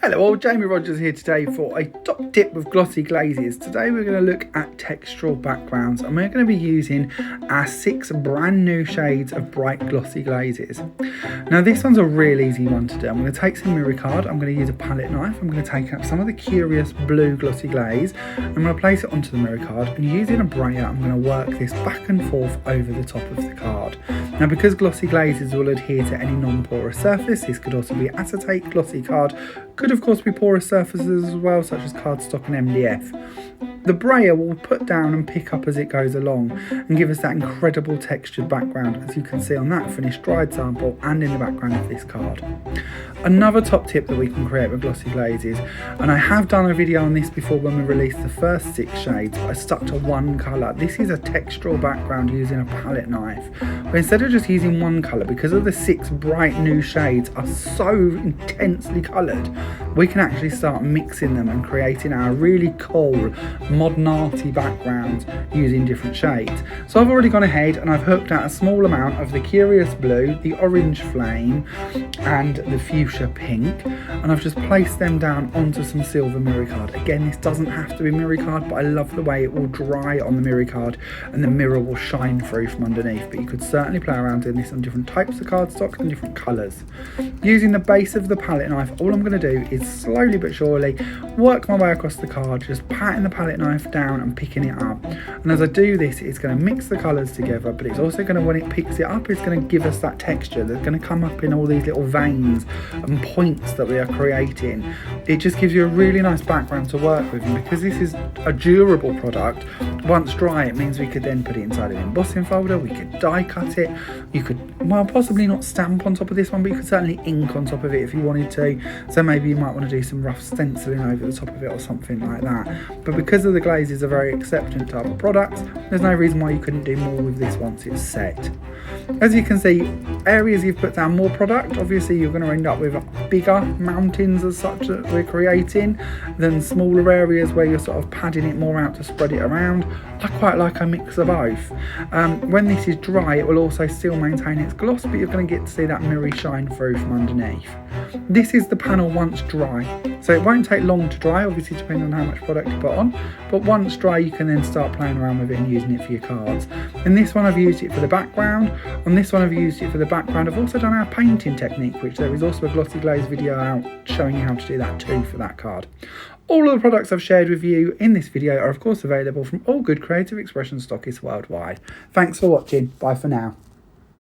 Hello all, Jamie Rodgers here today for a top tip with glossy glazes. Today we're going to look at textural backgrounds and we're going to be using our 6 brand new shades of bright glossy glazes. Now this one's a real easy one to do. I'm going to take some mirror card, I'm going to use a palette knife, I'm going to take up some of the Curious blue glossy glaze, I'm going to place it onto the mirror card and using a brayer I'm going to work this back and forth over the top of the card. Now because glossy glazes will adhere to any non-porous surface, this could also be acetate glossy card, could of course be porous surfaces as well, such as cardstock and MDF. The brayer will put down and pick up as it goes along and give us that incredible textured background, as you can see on that finished dried sample and in the background of this card. Another top tip that we can create with glossy glazes, and I have done a video on this before when we released the first 6 shades, but I stuck to one colour. This is a textural background using a palette knife. But instead of just using one colour, because of the 6 bright new shades are so intensely coloured, we can actually start mixing them and creating our really cool modern arty backgrounds using different shades. So I've already gone ahead and I've hooked out a small amount of the Curious blue, the orange flame and the fuchsia pink, and I've just placed them down onto some silver mirror card. Again, this doesn't have to be mirror card, but I love the way it will dry on the mirror card and the mirror will shine through from underneath, but you could certainly play around doing this on different types of cardstock and different colours. Using the base of the palette knife, all I'm going to do is slowly but surely work my way across the card, just patting the palette knife down and picking it up. And as I do this, it's going to mix the colours together, but it's also going to, when it picks it up, it's going to give us that texture that's going to come up in all these little veins and points that we are creating. It just gives you a really nice background to work with, and because this is a durable product, once dry it means we could then put it inside an embossing folder, we could die cut it, you could, well, possibly not stamp on top of this one, but you could certainly ink on top of it if you wanted to. So maybe you might want to do some rough stenciling over the top of it or something like that. But because of the glazes are very acceptant type of products, there's no reason why you couldn't do more with this once it's set. As you can see, areas you've put down more product, obviously you're going to end up with bigger mountains as such that we're creating than smaller areas where you're sort of padding it more out to spread it around. I quite like a mix of both. When this is dry, it will also still maintain its gloss, but you're going to get to see that mirror shine through from underneath. This is the panel once dry, so it won't take long to dry, obviously depending on how much product you put on, but once dry you can then start playing around with it and using it for your cards. In this one I've used it for the background, on this one I've used it for the background. I've also done our painting technique, which there is also a glossy glaze video out showing you how to do that too for that card. All of the products I've shared with you in this video are of course available from all good creative expression stockists worldwide. Thanks for watching, bye for now.